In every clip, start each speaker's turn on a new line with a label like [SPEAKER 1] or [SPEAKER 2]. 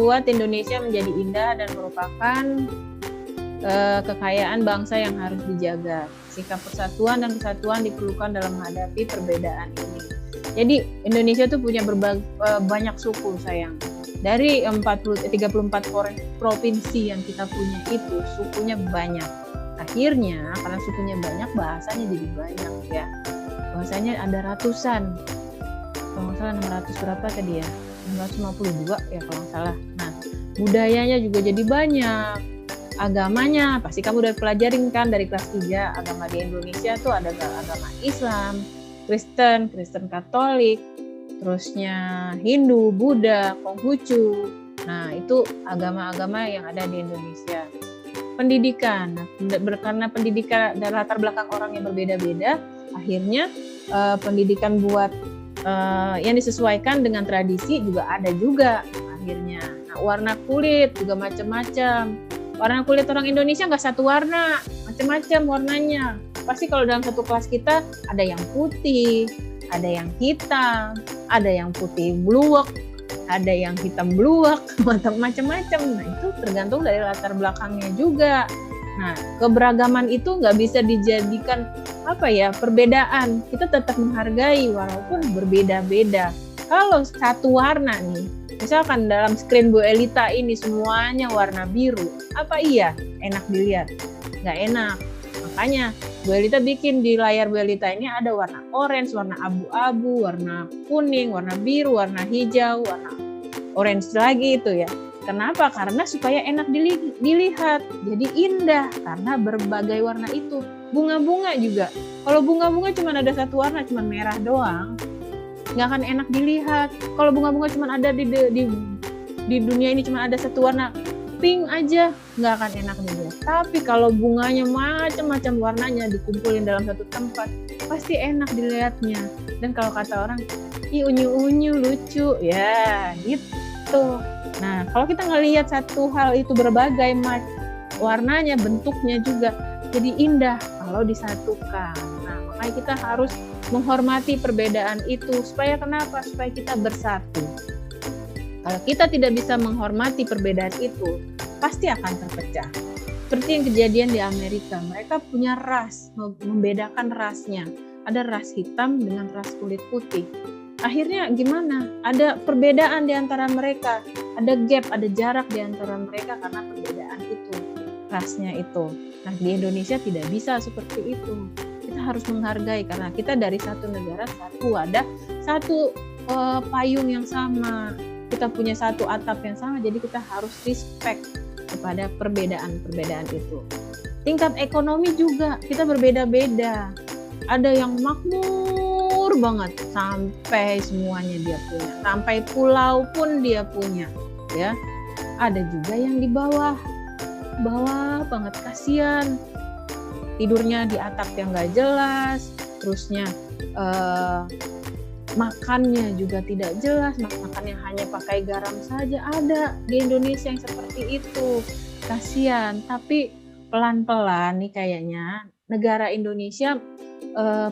[SPEAKER 1] membuat Indonesia menjadi indah dan merupakan kekayaan bangsa yang harus dijaga. Sikap persatuan dan kesatuan diperlukan dalam menghadapi perbedaan ini. Jadi Indonesia tuh punya banyak suku sayang. Dari 34 provinsi yang kita punya itu sukunya banyak. Akhirnya karena sukunya banyak, bahasanya jadi banyak ya. Bahasanya ada ratusan. Kalau nggak salah 600 berapa tadi ya? 652 ya kalau nggak salah. Nah, budayanya juga jadi banyak. Agamanya pasti kamu udah pelajarin kan dari kelas 3. Agama di Indonesia tuh ada agama Islam, Kristen Katolik, terusnya Hindu, Buddha, Konghucu. Nah, itu agama-agama yang ada di Indonesia. Pendidikan, karena pendidikan dan latar belakang orang yang berbeda-beda, akhirnya pendidikan buat yang disesuaikan dengan tradisi juga ada juga akhirnya. Nah, warna kulit juga macam-macam. Warna kulit orang Indonesia nggak satu warna, macam-macam warnanya. Pasti kalau dalam satu kelas kita ada yang putih, ada yang hitam, ada yang putih bluak, ada yang hitam bluak, macam-macam. Nah, itu tergantung dari latar belakangnya juga. Nah, keberagaman itu nggak bisa dijadikan perbedaan. Kita tetap menghargai walaupun berbeda-beda. Kalau satu warna nih, misalkan dalam screen Bu Elita ini semuanya warna biru, apa iya enak dilihat? Nggak enak. Makanya Bu Elita bikin di layar Bu Elita ini ada warna orange, warna abu-abu, warna kuning, warna biru, warna hijau, warna orange lagi itu ya. Kenapa? Karena supaya enak dilihat, jadi indah karena berbagai warna itu. Bunga-bunga juga. Kalau bunga-bunga cuma ada satu warna, cuma merah doang, nggak akan enak dilihat. Kalau bunga-bunga cuma ada di dunia ini cuma ada satu warna, pink aja, nggak akan enak dilihat. Tapi kalau bunganya macam-macam warnanya dikumpulin dalam satu tempat, pasti enak dilihatnya. Dan kalau kata orang, ih unyu-unyu lucu, ya gitu. Nah, kalau kita ngelihat satu hal itu berbagai warnanya, bentuknya juga jadi indah kalau disatukan. Nah, makanya kita harus menghormati perbedaan itu. Supaya kenapa? Supaya kita bersatu. Kalau kita tidak bisa menghormati perbedaan itu, pasti akan terpecah. Seperti yang kejadian di Amerika, mereka punya ras, membedakan rasnya. Ada ras hitam dengan ras kulit putih. Akhirnya gimana? Ada perbedaan di antara mereka, ada gap, ada jarak di antara mereka karena perbedaan itu, rasnya itu. Nah, di Indonesia tidak bisa seperti itu. Kita harus menghargai karena kita dari satu negara, satu wadah, satu payung yang sama. Kita punya satu atap yang sama, jadi kita harus respect kepada perbedaan-perbedaan itu. Tingkat ekonomi juga kita berbeda-beda. Ada yang makmur banget sampai semuanya dia punya, sampai pulau pun dia punya, ya. Ada juga yang di bawah banget, kasihan. Tidurnya di atap yang nggak jelas, terusnya makannya juga tidak jelas, makannya hanya pakai garam saja. Ada di Indonesia yang seperti itu, kasihan. Tapi pelan-pelan nih kayaknya negara Indonesia,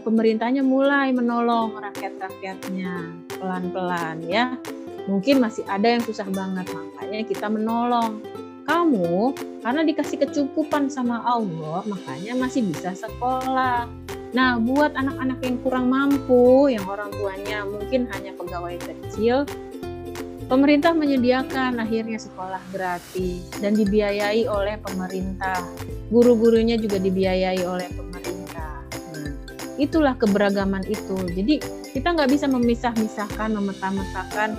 [SPEAKER 1] pemerintahnya mulai menolong rakyat-rakyatnya pelan-pelan ya. Mungkin masih ada yang susah banget, makanya kita menolong. Kamu karena dikasih kecukupan sama Allah, makanya masih bisa sekolah. Nah, buat anak-anak yang kurang mampu, yang orang tuanya mungkin hanya pegawai kecil, pemerintah menyediakan akhirnya sekolah gratis dan dibiayai oleh pemerintah. Guru-gurunya juga dibiayai oleh pemerintah. Nah, itulah keberagaman itu. Jadi kita nggak bisa memisah-misahkan, memeta-metakan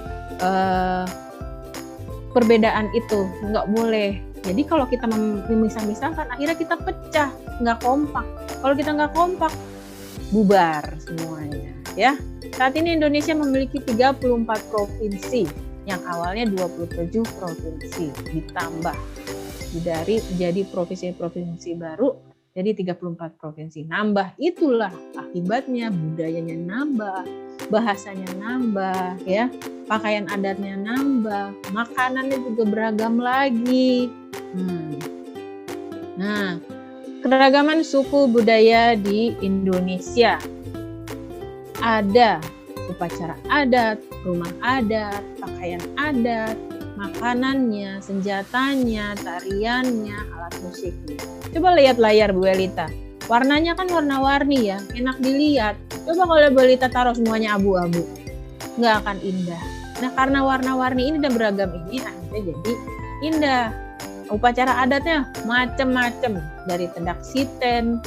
[SPEAKER 1] perbedaan itu, nggak boleh. Jadi kalau kita memisah-misahkan, akhirnya kita pecah, nggak kompak. Kalau kita nggak kompak, bubar semuanya. Ya, saat ini Indonesia memiliki 34 provinsi, yang awalnya 27 provinsi, ditambah dari jadi provinsi-provinsi baru, jadi 34 provinsi. Nambah, itulah akibatnya budayanya nambah, bahasanya nambah, ya, pakaian adatnya nambah, makanannya juga beragam lagi. Nah, keragaman suku budaya di Indonesia. Ada upacara adat, rumah adat, pakaian adat, makanannya, senjatanya, tariannya, alat musiknya. Coba lihat layar Bu Elita. Warnanya kan warna-warni ya, enak dilihat. Coba kalau Bu Elita taruh semuanya abu-abu, nggak akan indah. Nah, karena warna-warni ini dan beragam ini akhirnya jadi indah. Upacara adatnya macam-macam, dari tendak siten,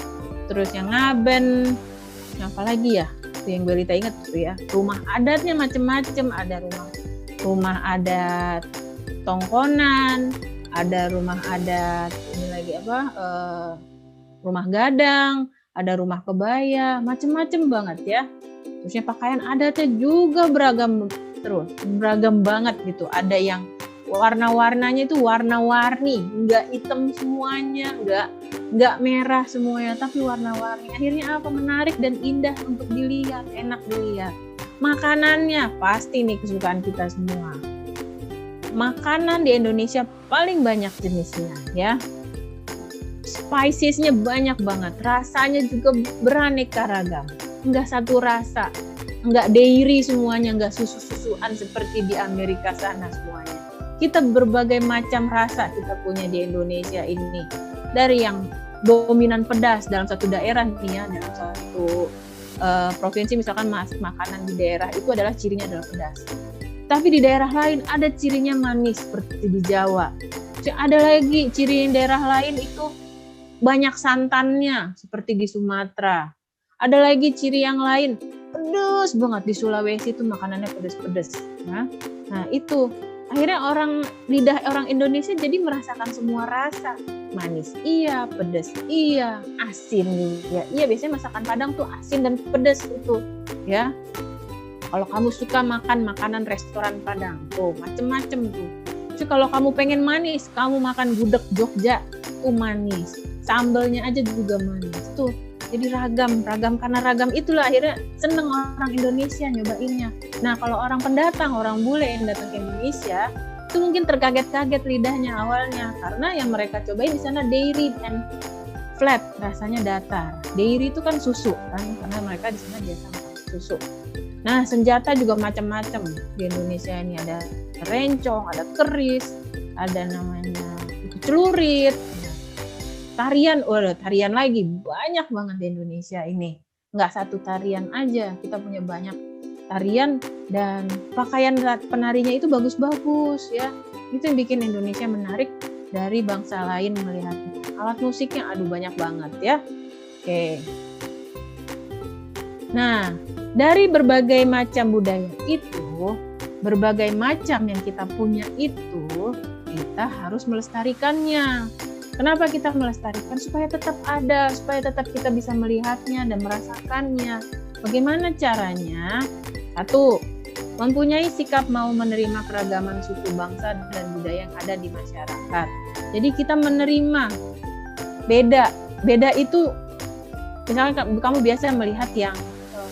[SPEAKER 1] terus yang ngaben, yang apa lagi ya? Itu yang Belita ingat tuh ya. Rumah adatnya macam-macam, ada rumah adat Tongkonan, ada rumah adat ini lagi apa? Rumah gadang, ada rumah kebaya, macam-macam banget ya. Terusnya pakaian adatnya juga beragam banget gitu. Ada yang warna-warnanya itu warna-warni, nggak hitam semuanya, nggak merah semuanya, tapi warna-warni. Akhirnya apa? Menarik dan indah untuk dilihat, enak dilihat. Makanannya pasti nih kesukaan kita semua. Makanan di Indonesia paling banyak jenisnya ya. Spicesnya banyak banget, rasanya juga beraneka ragam. Nggak satu rasa, nggak dairy semuanya, nggak susu-susuan seperti di Amerika sana semuanya. Kita berbagai macam rasa kita punya di Indonesia ini. Dari yang dominan pedas dalam satu daerah nih ya, dalam satu provinsi misalkan makanan di daerah itu adalah cirinya adalah pedas. Tapi di daerah lain ada cirinya manis seperti di Jawa. Ada lagi ciri daerah lain itu banyak santannya seperti di Sumatera. Ada lagi ciri yang lain pedas banget di Sulawesi itu makanannya pedas-pedas. Nah itu akhirnya lidah orang Indonesia jadi merasakan semua rasa. Manis iya, pedas iya, asin juga. Iya, biasanya masakan Padang tuh asin dan pedas itu ya. Kalau kamu suka makan makanan restoran Padang tuh macem-macem tuh. Jadi kalau kamu pengen manis, kamu makan gudeg Jogja tuh manis. Sambalnya aja juga manis tuh. Jadi ragam karena ragam itulah akhirnya seneng orang Indonesia nyobainnya. Nah kalau orang pendatang, orang bule yang datang ke Indonesia itu mungkin terkaget-kaget lidahnya awalnya karena yang mereka cobain di sana dairy and flat, rasanya datar. Dairy itu kan susu kan, karena mereka di sana biasa makan susu. Nah senjata juga macam-macam di Indonesia ini, ada rencong, ada keris, ada namanya celurit. Tarian lagi banyak banget di Indonesia ini. Nggak satu tarian aja, kita punya banyak tarian dan pakaian penarinya itu bagus-bagus ya. Itu yang bikin Indonesia menarik dari bangsa lain melihatnya. Alat musiknya banyak banget ya. Oke. Nah, dari berbagai macam budaya itu, berbagai macam yang kita punya itu, kita harus melestarikannya. Kenapa kita melestarikan? Supaya tetap ada, supaya tetap kita bisa melihatnya dan merasakannya. Bagaimana caranya? Satu, mempunyai sikap mau menerima keragaman suku bangsa dan budaya yang ada di masyarakat. Jadi kita menerima beda itu, misalnya kamu biasa melihat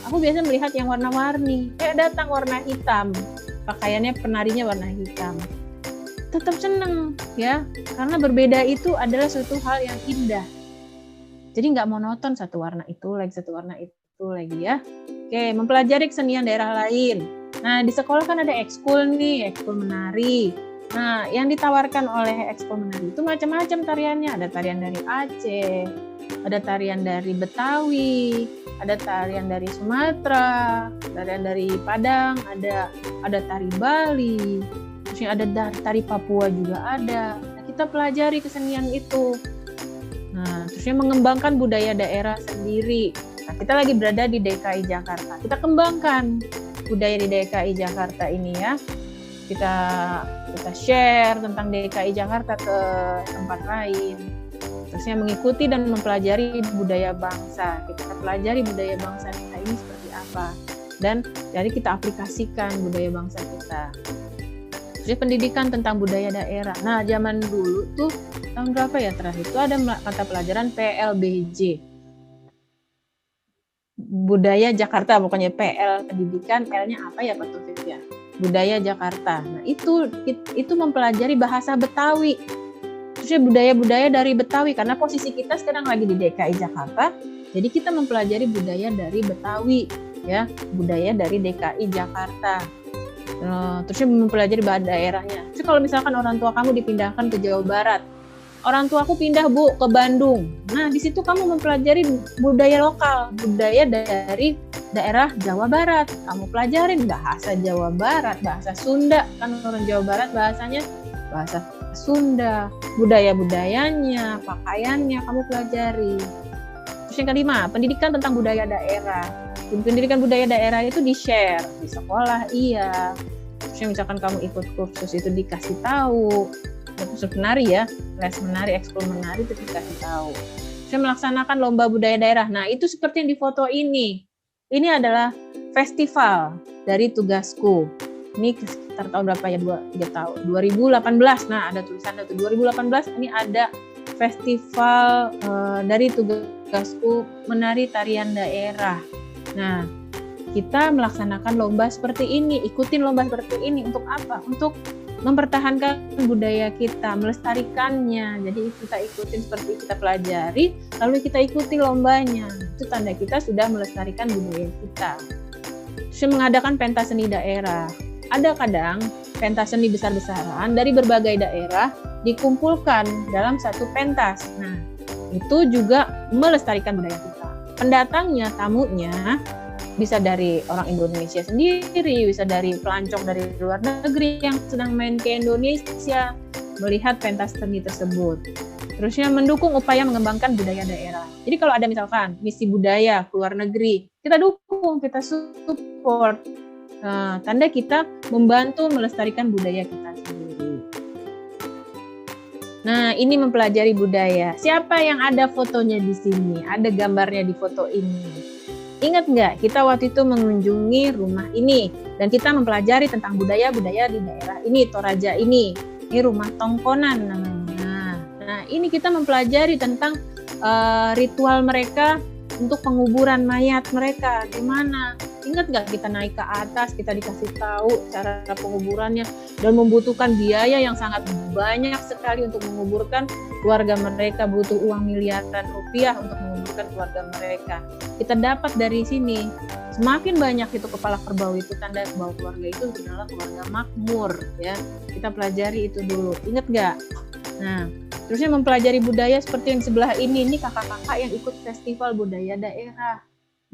[SPEAKER 1] aku biasa melihat yang warna-warni, datang warna hitam, pakaiannya penarinya warna hitam. Tetap seneng ya, karena berbeda itu adalah suatu hal yang indah. Jadi nggak monoton satu warna itu lagi ya. Oke, mempelajari kesenian daerah lain. Nah di sekolah kan ada ekskul nih, ekskul menari. Nah yang ditawarkan oleh ekskul menari itu macam-macam tariannya. Ada tarian dari Aceh, ada tarian dari Betawi, ada tarian dari Sumatera, tarian dari Padang, ada tari Bali. Terusnya ada tari Papua juga ada. Nah, kita pelajari kesenian itu. Nah, terusnya mengembangkan budaya daerah sendiri. Nah, kita lagi berada di DKI Jakarta. Kita kembangkan budaya di DKI Jakarta ini ya. Kita share tentang DKI Jakarta ke tempat lain. Terusnya mengikuti dan mempelajari budaya bangsa. Kita pelajari budaya bangsa kita ini seperti apa. Dan jadi kita aplikasikan budaya bangsa kita. Jadi pendidikan tentang budaya daerah. Nah, zaman dulu tuh tahun berapa ya terakhir itu ada mata pelajaran PLBJ. Budaya Jakarta, pokoknya PL pendidikan, L-nya apa ya Pak Taufik ya? Budaya Jakarta. Nah, itu mempelajari bahasa Betawi. Terusnya budaya-budaya dari Betawi karena posisi kita sekarang lagi di DKI Jakarta. Jadi kita mempelajari budaya dari Betawi ya, budaya dari DKI Jakarta. Terusnya mempelajari bahasa daerahnya. Terus kalau misalkan orang tua kamu dipindahkan ke Jawa Barat, orang tua aku pindah Bu ke Bandung. Nah di situ kamu mempelajari budaya lokal, budaya dari daerah Jawa Barat. Kamu pelajarin bahasa Jawa Barat, bahasa Sunda, kan orang Jawa Barat bahasanya bahasa Sunda, budaya-budayanya, pakaiannya kamu pelajari. Terus yang kelima, pendidikan tentang budaya daerah. Pendidikan budaya daerah itu di-share di sekolah, iya. Terus misalkan kamu ikut kursus itu dikasih tahu, kursus menari ya, les menari, ekskul menari itu dikasih tahu. Saya melaksanakan lomba budaya daerah. Nah itu seperti yang di foto ini. Ini adalah festival dari tugasku. Ini sekitar tahun berapa ya? 3 tahun. 2018. Nah ada tulisan itu 2018. Ini ada festival dari tugasku menari tarian daerah. Nah, kita melaksanakan lomba seperti ini, ikutin lomba seperti ini untuk apa? Untuk mempertahankan budaya kita, melestarikannya. Jadi kita ikutin seperti kita pelajari, lalu kita ikuti lombanya. Itu tanda kita sudah melestarikan budaya kita. Terus mengadakan pentas seni daerah. Ada kadang pentas seni besar-besaran dari berbagai daerah dikumpulkan dalam satu pentas. Nah, itu juga melestarikan budaya kita. Pendatangnya, tamunya bisa dari orang Indonesia sendiri, bisa dari pelancong dari luar negeri yang sedang main ke Indonesia melihat pentas seni tersebut. Terusnya mendukung upaya mengembangkan budaya daerah. Jadi kalau ada misalkan misi budaya ke luar negeri, kita dukung, kita support. Nah, tanda kita membantu melestarikan budaya kita sendiri. Nah, ini mempelajari budaya. Siapa yang ada fotonya di sini? Ada gambarnya di foto ini. Ingat nggak, kita waktu itu mengunjungi rumah ini dan kita mempelajari tentang budaya-budaya di daerah ini, Toraja ini. Ini rumah tongkonan namanya. Nah, ini kita mempelajari tentang ritual mereka untuk penguburan mayat mereka. Gimana? Ingat nggak kita naik ke atas, kita dikasih tahu cara penguburannya dan membutuhkan biaya yang sangat banyak sekali untuk menguburkan keluarga mereka, butuh uang miliaran rupiah untuk menguburkan keluarga mereka. Kita dapat dari sini, semakin banyak itu kepala kerbau itu tanda bahwa keluarga itu adalah keluarga makmur ya. Kita pelajari itu dulu, ingat nggak? Nah, terusnya mempelajari budaya seperti yang sebelah ini kakak-kakak yang ikut festival budaya daerah.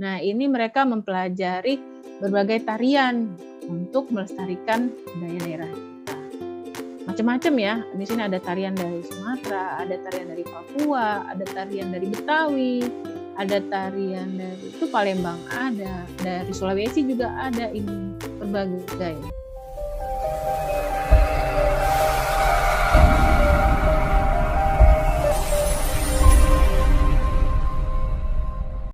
[SPEAKER 1] Nah, ini mereka mempelajari berbagai tarian untuk melestarikan budaya daerah kita. Macam-macam ya. Di sini ada tarian dari Sumatera, ada tarian dari Papua, ada tarian dari Betawi, ada tarian dari Palembang ada, dari Sulawesi juga ada, ini berbagai.